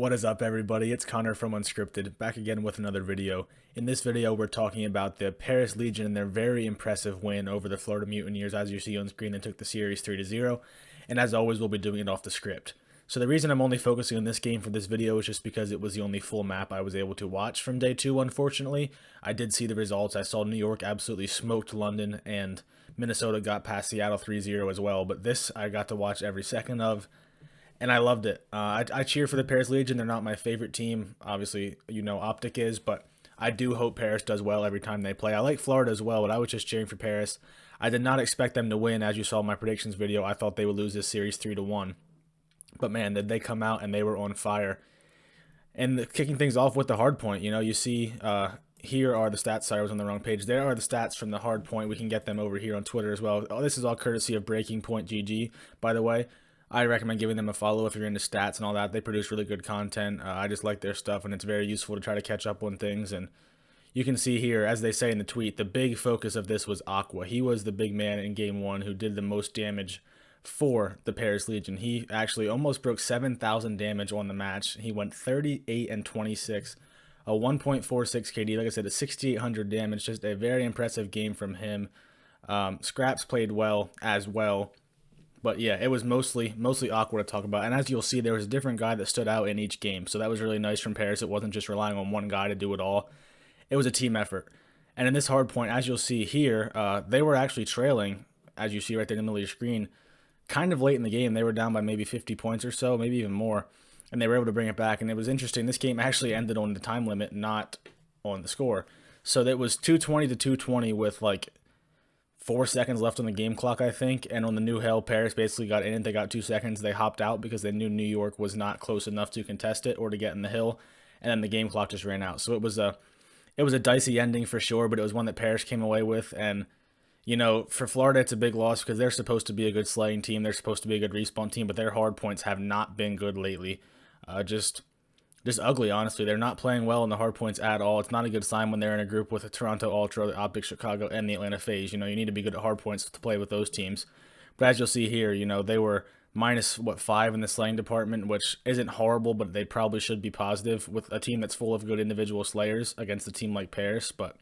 What is up, everybody? It's Connor from Unscripted, back again with another video. In this video, we're talking about the Paris Legion and their very impressive win over the Florida Mutineers. As you see on screen, they took the series 3-0, and as always, we'll be doing it off the script. So the reason I'm only focusing on this game for this video is just because it was the only full map I was able to watch from day 2, unfortunately. I did see the results. I saw New York absolutely smoked London, and Minnesota got past Seattle 3-0 as well, but this I got to watch every second of. And I loved it. I cheer for the Paris Legion. They're not my favorite team. Obviously, you know, Optic is, but I do hope Paris does well every time they play. I like Florida as well, but I was just cheering for Paris. I did not expect them to win. As you saw in my predictions video, I thought they would lose this series 3-1. But man, did they come out and they were on fire. And kicking things off with the hard point, you know, you see here are the stats. Sorry, I was on the wrong page. There are the stats from the hard point. We can get them over here on Twitter as well. Oh, this is all courtesy of Breaking Point GG, by the way. I recommend giving them a follow if you're into stats and all that. They produce really good content. I just like their stuff, and it's very useful to try to catch up on things. And you can see here, as they say in the tweet, the big focus of this was Aqua. He was the big man in Game 1 who did the most damage for the Paris Legion. He actually almost broke 7,000 damage on the match. He went 38 and 26, a 1.46 KD. Like I said, a 6,800 damage. Just a very impressive game from him. Scraps played well as well. But yeah, it was mostly awkward to talk about. And as you'll see, there was a different guy that stood out in each game. So that was really nice from Paris. It wasn't just relying on one guy to do it all. It was a team effort. And in this hard point, as you'll see here, they were actually trailing, as you see right there in the middle of your screen, kind of late in the game. They were down by maybe 50 points or so, maybe even more. And they were able to bring it back. And it was interesting. This game actually ended on the time limit, not on the score. So that was 220 to 220 with like 4 seconds left on the game clock, I think, and on the new hell, Paris basically got in it. They got 2 seconds. They hopped out because they knew New York was not close enough to contest it or to get in the hill, and then the game clock just ran out. So it was a dicey ending for sure, but it was one that Paris came away with. And you know, for Florida, it's a big loss because they're supposed to be a good slaying team. They're supposed to be a good respawn team, but their hard points have not been good lately. Just ugly, honestly. They're not playing well in the hard points at all. It's not a good sign when they're in a group with the Toronto Ultra, the Optic Chicago, and the Atlanta FaZe. You know, you need to be good at hard points to play with those teams. But as you'll see here, you know, they were minus, 5 in the slaying department, which isn't horrible, but they probably should be positive with a team that's full of good individual slayers against a team like Paris. But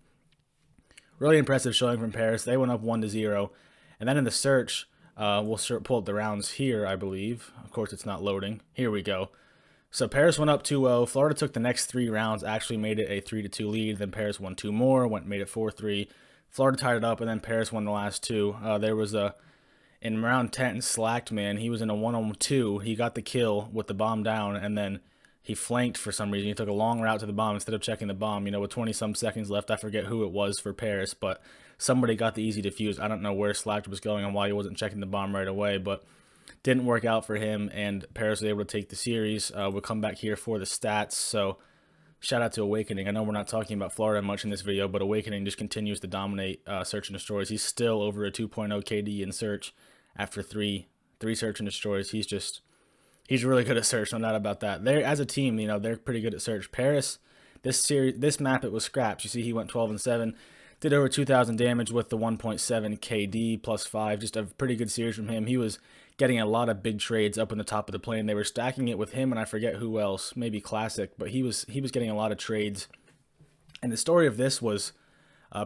really impressive showing from Paris. They went up 1-0. And then in the search, we'll pull up the rounds here, I believe. Of course, it's not loading. Here we go. So Paris went up 2-0. Florida took the next 3 rounds, actually made it a 3-2 lead. Then Paris won 2 more, made it 4-3. Florida tied it up, and then Paris won the last 2. There was in round 10, Slacked, man. He was in a 1-on-2. He got the kill with the bomb down, and then he flanked for some reason. He took a long route to the bomb instead of checking the bomb. You know, with 20-some seconds left, I forget who it was for Paris, but somebody got the easy defuse. I don't know where Slacked was going and why he wasn't checking the bomb right away, but didn't work out for him, and Paris was able to take the series. We'll come back here for the stats. So shout out to Awakening. I know we're not talking about Florida much in this video, but Awakening just continues to dominate Search and Destroys. He's still over a 2.0 KD in Search after three Search and Destroys. He's really good at Search, no doubt about that. They're, as a team, you know, they're pretty good at Search. Paris, this map, it was scraps. You see he went 12-7. Did over 2,000 damage with the 1.7 KD plus 5. Just a pretty good series from him. He was getting a lot of big trades up in the top of the plane. They were stacking it with him, and I forget who else, maybe Classic, but he was getting a lot of trades. And the story of this was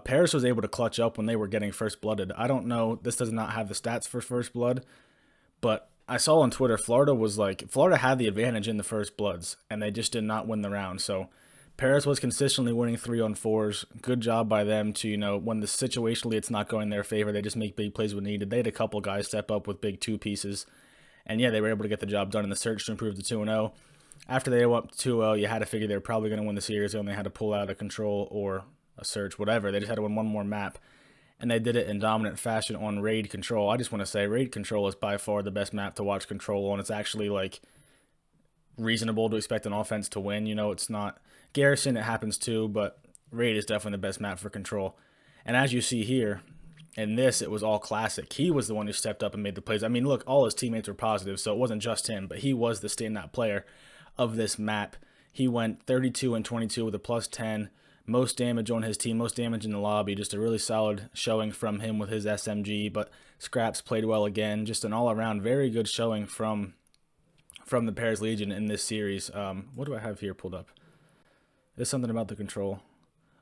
Paris was able to clutch up when they were getting first blooded. I don't know, this does not have the stats for first blood, but I saw on Twitter Florida had the advantage in the first bloods, and they just did not win the round. So Paris was consistently winning 3-on-4s. Good job by them to, you know, when the situationally it's not going their favor, they just make big plays when needed. They had a couple guys step up with big 2 pieces. And yeah, they were able to get the job done in the search to improve to 2-0. After they went 2-0, you had to figure they were probably going to win the series. They only had to pull out a control or a search, whatever. They just had to win one more map. And they did it in dominant fashion on Raid Control. I just want to say Raid Control is by far the best map to watch Control on. It's actually like reasonable to expect an offense to win. You know, it's not Garrison, it happens too, but Raid is definitely the best map for Control. And as you see here, in this, it was all Classic. He was the one who stepped up and made the plays. I mean, look, all his teammates were positive, so it wasn't just him, but he was the standout player of this map. He went 32 and 22 with a plus 10, most damage on his team, most damage in the lobby. Just a really solid showing from him with his SMG, but Scraps played well again. Just an all-around very good showing from from the Paris Legion in this series. What do I have here pulled up? There's something about the control.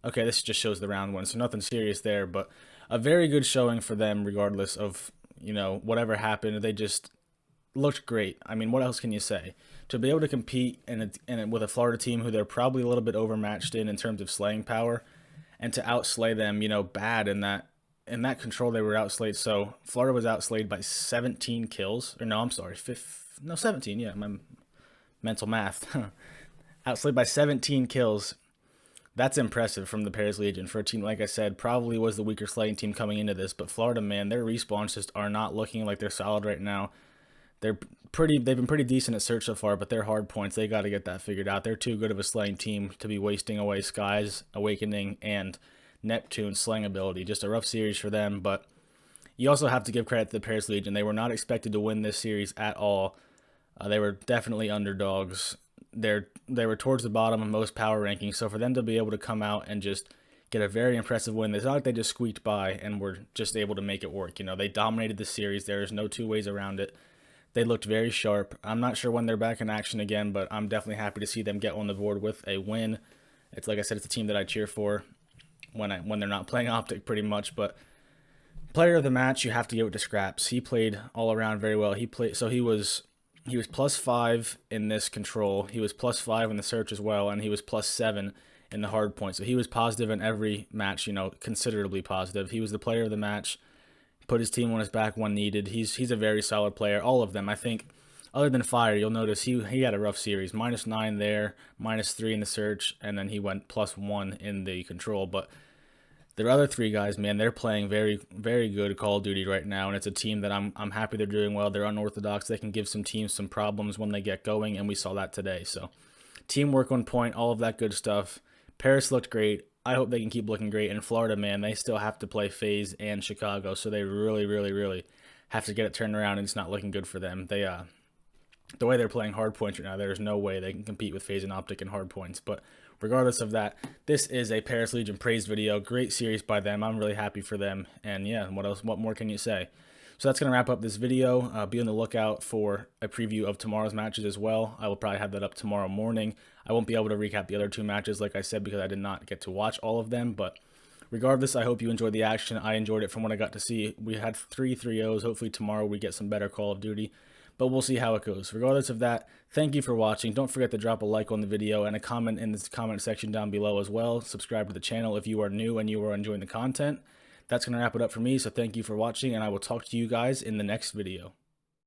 Okay, this just shows the round one, so nothing serious there, but a very good showing for them regardless of, whatever happened. They just looked great. I mean, what else can you say? To be able to compete with a Florida team who they're probably a little bit overmatched in terms of slaying power, and to outslay them, bad in that control they were outslayed. So Florida was outslayed by 17 kills, or no, I'm sorry, 17. Yeah, my mental math. Outslayed by 17 kills. That's impressive from the Paris Legion for a team, like I said, probably was the weaker slaying team coming into this. But Florida, man, their respawns just are not looking like they're solid right now. They've been pretty decent at search so far, but their hard points, they got to get that figured out. They're too good of a slaying team to be wasting away Sky's Awakening and Neptune's slaying ability. Just a rough series for them, but you also have to give credit to the Paris Legion. They were not expected to win this series at all. They were definitely underdogs. They were towards the bottom of most power rankings, so for them to be able to come out and just get a very impressive win, it's not like they just squeaked by and were just able to make it work. They dominated the series. There's no two ways around it. They looked very sharp. I'm not sure when they're back in action again, but I'm definitely happy to see them get on the board with a win. It's like I said, it's a team that I cheer for when they're not playing Optic pretty much. But player of the match, you have to give it to Scraps. He played all around very well. He was +5 in this control. He was +5 in the search as well, and he was +7 in the hard point. So he was positive in every match, considerably positive. He was the player of the match. Put his team on his back when needed. He's a very solid player. All of them, I think, other than Fire, you'll notice he had a rough series. -9 there, -3 in the search, and then he went +1 in the control. But the other three guys, man, they're playing very, very good Call of Duty right now, and it's a team that I'm happy they're doing well. They're unorthodox. They can give some teams some problems when they get going, and we saw that today. So teamwork on point, all of that good stuff. Paris looked great. I hope they can keep looking great. In Florida, man, they still have to play FaZe and Chicago, so they really, really, really have to get it turned around, and it's not looking good for them. The way they're playing hard points right now, there's no way they can compete with FaZe and Optic in hard points. But regardless of that, this is a Paris Legion praise video. Great series by them. I'm really happy for them. And yeah, what more can you say? So that's going to wrap up this video. Be on the lookout for a preview of tomorrow's matches as well. I will probably have that up tomorrow morning. I won't be able to recap the other two matches, like I said, because I did not get to watch all of them. But regardless, I hope you enjoyed the action. I enjoyed it from what I got to see. We had 3 3-0s. Hopefully tomorrow we get some better Call of Duty. But we'll see how it goes. Regardless of that, thank you for watching. Don't forget to drop a like on the video and a comment in the comment section down below as well. Subscribe to the channel if you are new and you are enjoying the content. That's going to wrap it up for me, so thank you for watching, and I will talk to you guys in the next video.